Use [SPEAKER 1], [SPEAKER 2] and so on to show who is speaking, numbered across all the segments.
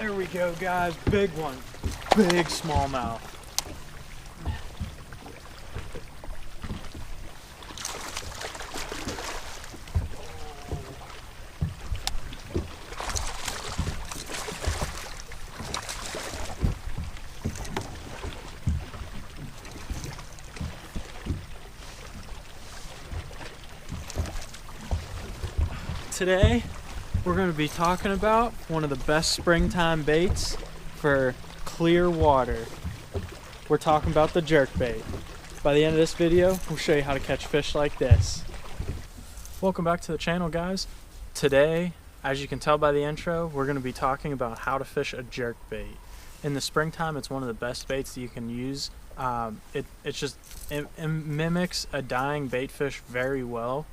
[SPEAKER 1] There we go, guys. Big one. Big smallmouth. Today, we're going to be talking about one of the best springtime baits for clear water. We're talking about the jerkbait. By the end of this video, we'll show you how to catch fish like this. Welcome back to the channel, guys. Today, as you can tell by the intro, we're going to be talking about how to fish a jerkbait. In the springtime, it's one of the best baits that you can use. It mimics a dying bait fish very well.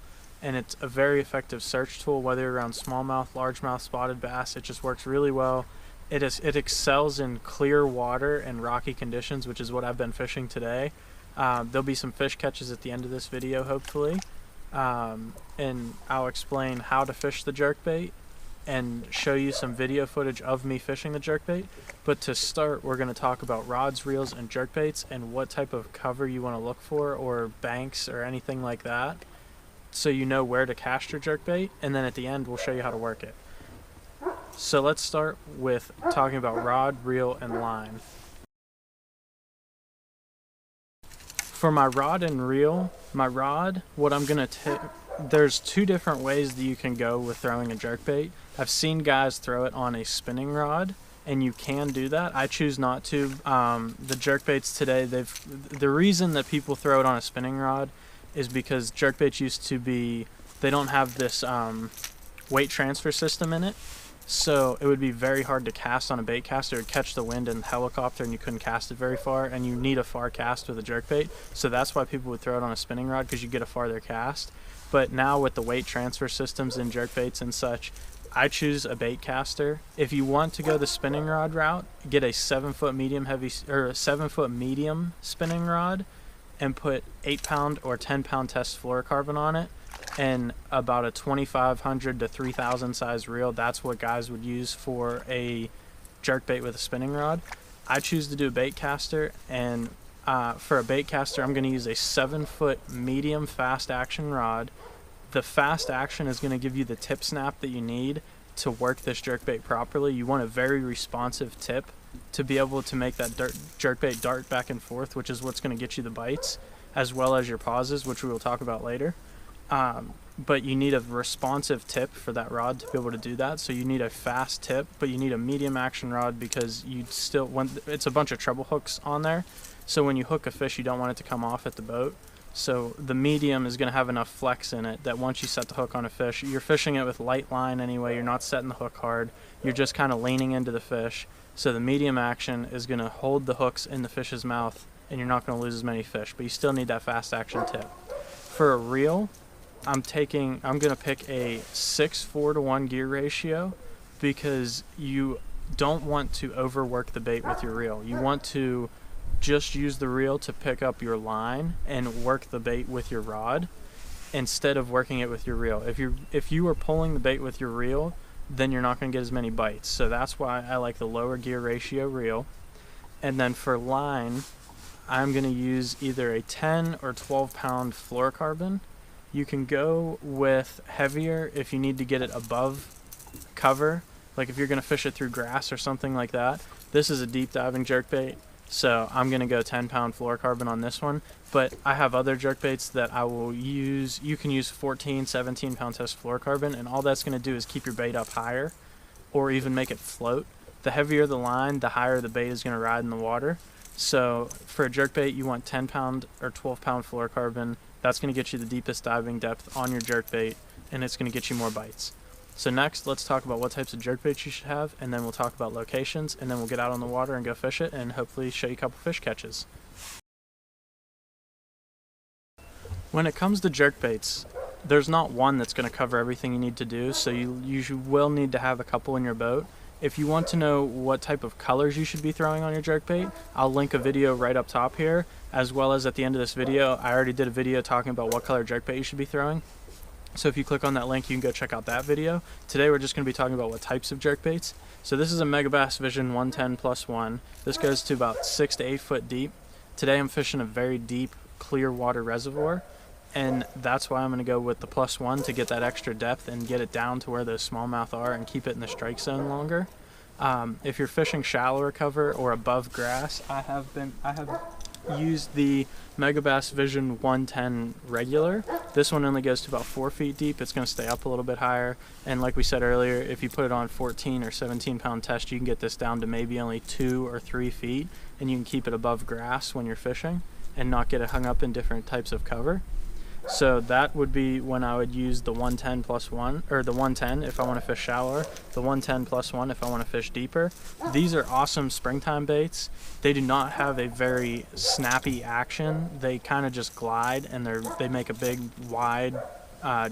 [SPEAKER 1] And it's a very effective search tool, whether you're around smallmouth, largemouth, spotted bass. It just works really well. It excels in clear water and rocky conditions, which is what I've been fishing today. There'll be some fish catches at the end of this video, hopefully. And I'll explain how to fish the jerkbait and show you some video footage of me fishing the jerkbait. But to start, we're going to talk about rods, reels, and jerkbaits and what type of cover you want to look for, or banks or anything like that, so you know where to cast your jerkbait, and then at the end we'll show you how to work it. So let's start with talking about rod, reel, and line. For my rod and reel, my rod, what I'm gonna take, there's two different ways that you can go with throwing a jerkbait. I've seen guys throw it on a spinning rod, and you can do that. I choose not to. The jerkbaits today, the reason that people throw it on a spinning rod is because jerkbaits used to be, they don't have this weight transfer system in it, so it would be very hard to cast on a bait caster. It would catch the wind in the helicopter and you couldn't cast it very far, and you need a far cast with a jerkbait, so that's why people would throw it on a spinning rod, because you get a farther cast. But now with the weight transfer systems in jerkbaits and such, I choose a bait caster. If you want to go the spinning rod route, get a 7-foot medium heavy, or a 7-foot medium spinning rod, and put 8-pound or 10-pound test fluorocarbon on it, and about a 2,500 to 3,000 size reel. That's what guys would use for a jerkbait with a spinning rod. I choose to do a bait caster, and for a bait caster, I'm going to use a 7-foot medium fast action rod. The fast action is going to give you the tip snap that you need to work this jerkbait properly. You want a very responsive tip to be able to make that jerkbait dart back and forth, which is what's going to get you the bites, as well as your pauses, which we will talk about later. But you need a responsive tip for that rod to be able to do that. So you need a fast tip, but you need a medium action rod, because you still want, it's a bunch of treble hooks on there. So when you hook a fish, you don't want it to come off at the boat. So the medium is going to have enough flex in it that once you set the hook on a fish, you're fishing it with light line anyway. You're not setting the hook hard. You're just kind of leaning into the fish. So the medium action is going to hold the hooks in the fish's mouth, and you're not going to lose as many fish, but you still need that fast action tip. For a reel, I'm going to pick a 6:4 gear ratio, because you don't want to overwork the bait with your reel. You want to just use the reel to pick up your line and work the bait with your rod instead of working it with your reel. If you are pulling the bait with your reel, then you're not going to get as many bites. So that's why I like the lower gear ratio reel. And then for line, I'm going to use either a 10 or 12 pound fluorocarbon. You can go with heavier if you need to get it above cover, like if you're going to fish it through grass or something like that. This is a deep diving jerkbait, so I'm going to go 10 pound fluorocarbon on this one. But I have other jerkbaits that I will use. You can use 14, 17 pound test fluorocarbon, and all that's going to do is keep your bait up higher or even make it float. The heavier the line, the higher the bait is going to ride in the water. So for a jerkbait, you want 10 pound or 12 pound fluorocarbon. That's going to get you the deepest diving depth on your jerkbait, and it's going to get you more bites. So next, let's talk about what types of jerkbaits you should have, and then we'll talk about locations, and then we'll get out on the water and go fish it, and hopefully show you a couple fish catches. When it comes to jerkbaits, there's not one that's going to cover everything you need to do, so you will need to have a couple in your boat. If you want to know what type of colors you should be throwing on your jerkbait, I'll link a video right up top here, as well as at the end of this video. I already did a video talking about what color jerkbait you should be throwing. So if you click on that link, you can go check out that video. Today we're just going to be talking about what types of jerkbaits. So this is a Megabass Vision 110+1. This goes to about 6 to 8 foot deep. Today I'm fishing a very deep, clear water reservoir, and that's why I'm going to go with the +1 to get that extra depth and get it down to where those smallmouth are and keep it in the strike zone longer. If you're fishing shallower cover or above grass, I have used the Megabass Vision 110 regular. This one only goes to about 4 feet deep. It's going to stay up a little bit higher, and like we said earlier, if you put it on 14 or 17 pound test, you can get this down to maybe only 2 or 3 feet, and you can keep it above grass when you're fishing and not get it hung up in different types of cover. So that would be when I would use the 110+1, or the 110 if I want to fish shallower, the 110+1 if I want to fish deeper. These are awesome springtime baits. They do not have a very snappy action. They kind of just glide, and they make a big wide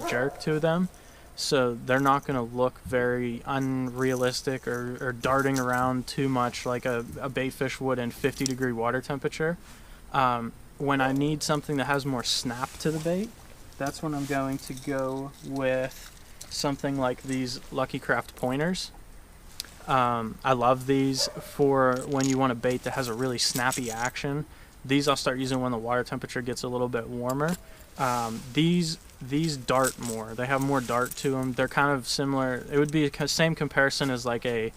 [SPEAKER 1] jerk to them. So they're not going to look very unrealistic or darting around too much like a bait fish would in 50-degree water temperature. When I need something that has more snap to the bait, that's when I'm going to go with something like these Lucky Craft pointers. I love these for when you want a bait that has a really snappy action. These I'll start using when the water temperature gets a little bit warmer. These dart more. They have more dart to them. They're kind of similar. It would be the same comparison as like a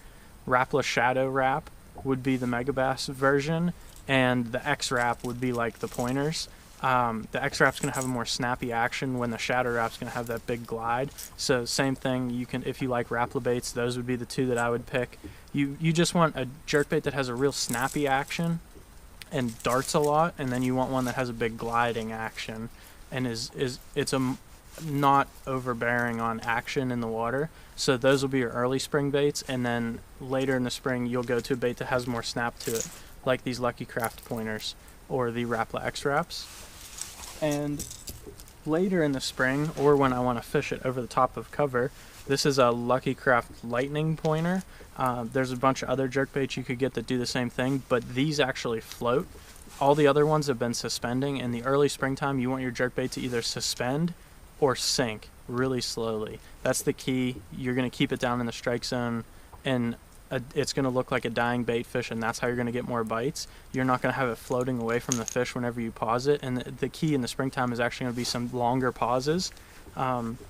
[SPEAKER 1] Rapala Shadow Wrap would be the Megabass version, and the X-Wrap would be like the pointers. The X-Wrap's going to have a more snappy action when the Shadow Wrap's going to have that big glide. So same thing, you can, if you like Rapala baits, those would be the two that I would pick. You just want a jerkbait that has a real snappy action and darts a lot, and then you want one that has a big gliding action and it's not overbearing on action in the water. So those will be your early spring baits, and then later in the spring you'll go to a bait that has more snap to it, like these Lucky Craft pointers or the Rapala X-Wraps. And later in the spring, or when I want to fish it over the top of cover, this is a Lucky Craft Lightning pointer. There's a bunch of other jerkbaits you could get that do the same thing, but these actually float. All the other ones have been suspending. In the early springtime, you want your jerkbait to either suspend or sink really slowly. That's the key. You're going to keep it down in the strike zone, and it's going to look like a dying bait fish, and that's how you're going to get more bites. You're not going to have it floating away from the fish whenever you pause it, and the key in the springtime is actually going to be some longer pauses.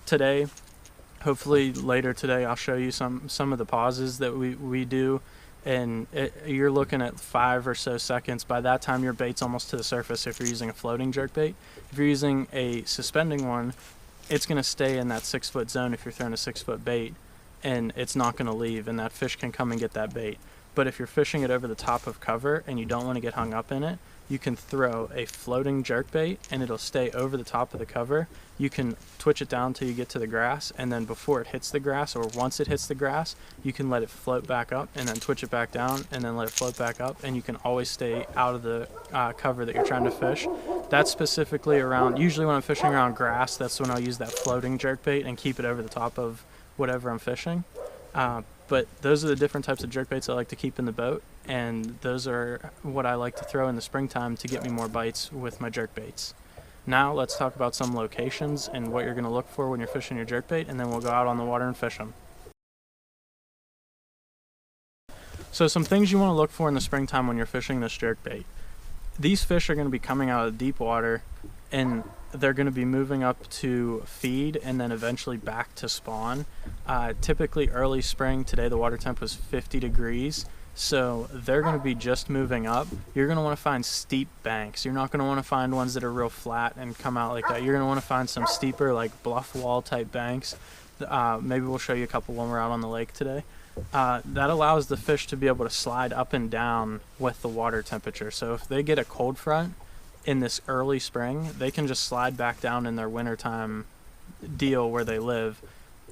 [SPEAKER 1] Today, hopefully later today, I'll show you some of the pauses that we do, and you're looking at 5 or so seconds. By that time, your bait's almost to the surface if you're using a floating jerkbait. If you're using a suspending one, it's going to stay in that 6 foot zone if you're throwing a 6 foot bait, and it's not going to leave, and that fish can come and get that bait. But if you're fishing it over the top of cover and you don't want to get hung up in it, you can throw a floating jerkbait and it'll stay over the top of the cover. You can twitch it down till you get to the grass, and then before it hits the grass, or once it hits the grass, you can let it float back up and then twitch it back down and then let it float back up, and you can always stay out of the cover that you're trying to fish. That's specifically around, usually when I'm fishing around grass, that's when I'll use that floating jerkbait and keep it over the top of whatever I'm fishing. But those are the different types of jerkbaits I like to keep in the boat, and those are what I like to throw in the springtime to get me more bites with my jerkbaits. Now let's talk about some locations and what you're going to look for when you're fishing your jerkbait, and then we'll go out on the water and fish them. So some things you want to look for in the springtime when you're fishing this jerkbait. These fish are going to be coming out of deep water, and they're going to be moving up to feed and then eventually back to spawn. Typically early spring, today the water temp was 50 degrees, so they're going to be just moving up. You're going to want to find steep banks. You're not going to want to find ones that are real flat and come out like that. You're going to want to find some steeper, like bluff wall type banks. Maybe we'll show you a couple when we're out on the lake today. That allows the fish to be able to slide up and down with the water temperature. So if they get a cold front in this early spring, they can just slide back down in their wintertime deal where they live,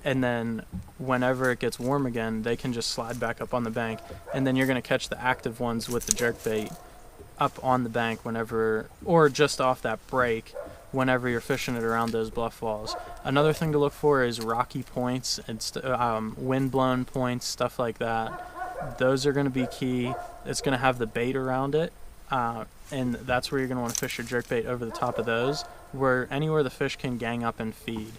[SPEAKER 1] and then whenever it gets warm again, they can just slide back up on the bank, and then you're going to catch the active ones with the jerkbait up on the bank whenever, or just off that break whenever you're fishing it around those bluff walls. Another thing to look for is rocky points and wind-blown points, stuff like that. Those are going to be key. It's going to have the bait around it, and that's where you're going to want to fish your jerkbait over the top of those, where anywhere the fish can gang up and feed.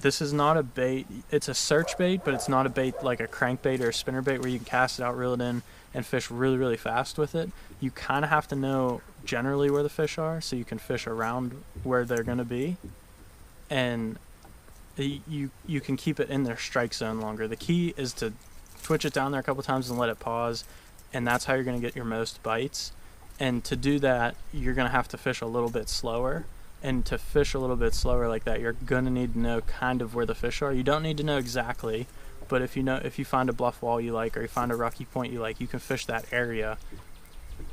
[SPEAKER 1] This is not a bait. It's a search bait, but it's not a bait like a crankbait or a spinner bait where you can cast it out, reel it in, and fish really, really fast with it. You kind of have to know generally where the fish are so you can fish around where they're going to be. And you can keep it in their strike zone longer. The key is to twitch it down there a couple times and let it pause, and that's how you're going to get your most bites. And to do that, you're going to have to fish a little bit slower. And to fish a little bit slower like that, you're going to need to know kind of where the fish are. You don't need to know exactly, but if you find a bluff wall you like, or you find a rocky point you like, you can fish that area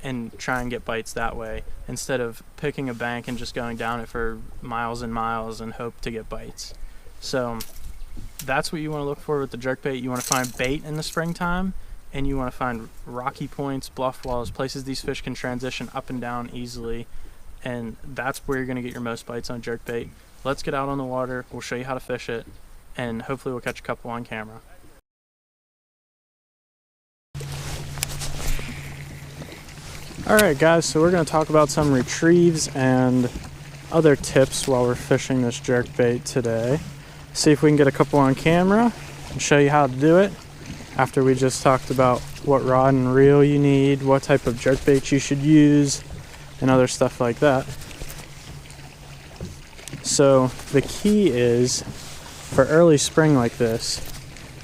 [SPEAKER 1] and try and get bites that way, instead of picking a bank and just going down it for miles and miles and hope to get bites. So that's what you want to look for with the jerkbait. You want to find bait in the springtime, and you want to find rocky points, bluff walls, places these fish can transition up and down easily, and that's where you're going to get your most bites on jerkbait. Let's get out on the water. We'll show you how to fish it, and hopefully we'll catch a couple on camera. Alright guys, so we're going to talk about some retrieves and other tips while we're fishing this jerkbait today. See if we can get a couple on camera and show you how to do it after we just talked about what rod and reel you need, what type of jerkbait you should use, and other stuff like that. So the key is, for early spring like this,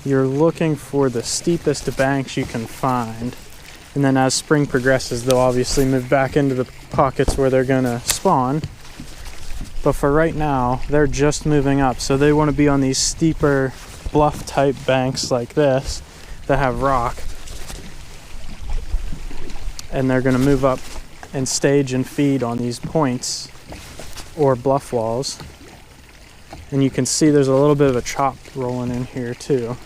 [SPEAKER 1] you're looking for the steepest banks you can find. And then as spring progresses, they'll obviously move back into the pockets where they're gonna spawn. But for right now, they're just moving up. So they wanna be on these steeper bluff type banks like this that have rock. And they're gonna move up and stage and feed on these points or bluff walls. And you can see there's a little bit of a chop rolling in here too.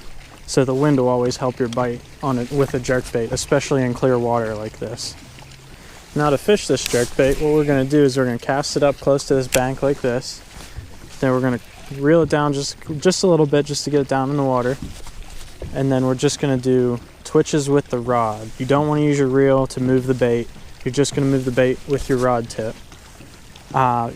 [SPEAKER 1] So the wind will always help your bite on it with a jerkbait, especially in clear water like this. Now to fish this jerkbait, what we're going to do is we're going to cast it up close to this bank like this. Then we're going to reel it down just a little bit just to get it down in the water. And then we're just going to do twitches with the rod. You don't want to use your reel to move the bait. You're just going to move the bait with your rod tip.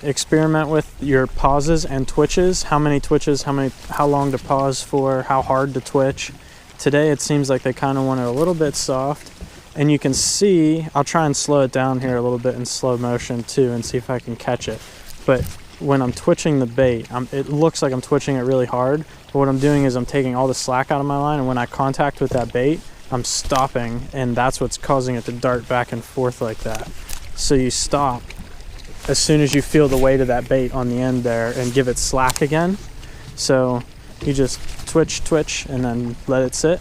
[SPEAKER 1] Experiment with your pauses and twitches. How many twitches, how long to pause for, how hard to twitch. Today it seems like they kind of want it a little bit soft, and you can see, I'll try and slow it down here a little bit in slow motion too and see if I can catch it. But when I'm twitching the bait, it looks like I'm twitching it really hard, but what I'm doing is I'm taking all the slack out of my line, and when I contact with that bait, I'm stopping, and that's what's causing it to dart back and forth like that. So you stop as soon as you feel the weight of that bait on the end there and give it slack again. So you just twitch, and then let it sit.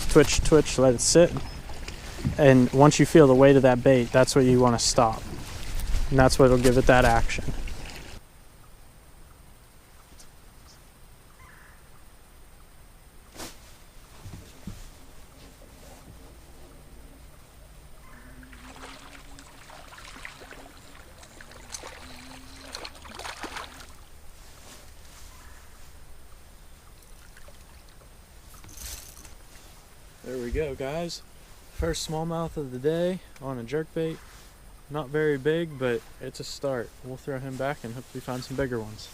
[SPEAKER 1] Twitch, let it sit. And once you feel the weight of that bait, that's what you want to stop. And that's what will give it that action. There we go, guys. First smallmouth of the day on a jerkbait. Not very big, but it's a start. We'll throw him back and hopefully find some bigger ones.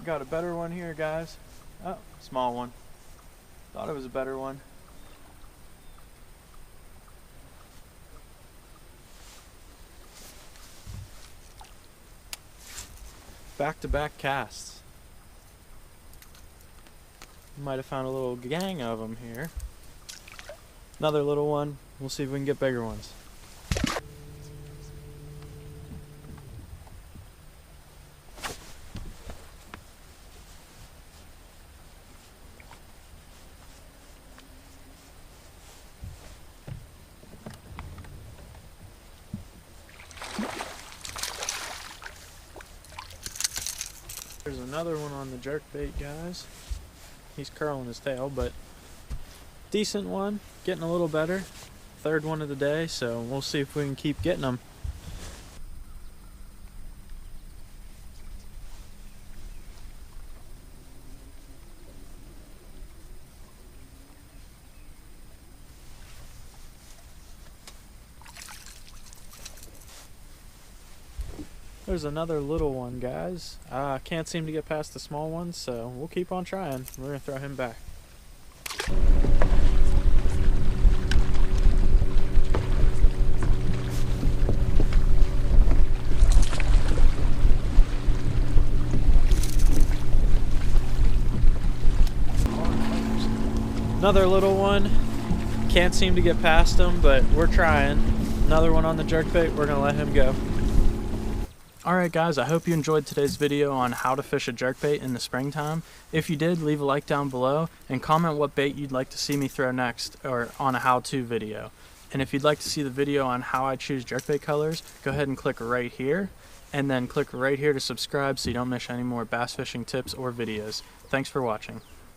[SPEAKER 1] Got a better one here, guys. Oh, small one. Thought it was a better one. Back-to-back casts. Might have found a little gang of them here. Another little one. We'll see if we can get bigger ones. There's another one on the jerkbait, guys. He's curling his tail, but decent one, getting a little better. Third one of the day, so we'll see if we can keep getting them. There's another little one, guys. Can't seem to get past the small one, so we'll keep on trying. We're gonna throw him back. Another little one. Can't seem to get past him, but we're trying. Another one on the jerkbait. We're gonna let him go. Alright guys, I hope you enjoyed today's video on how to fish a jerkbait in the springtime. If you did, leave a like down below and comment what bait you'd like to see me throw next, or on a how-to video. And if you'd like to see the video on how I choose jerkbait colors, go ahead and click right here, and then click right here to subscribe so you don't miss any more bass fishing tips or videos. Thanks for watching.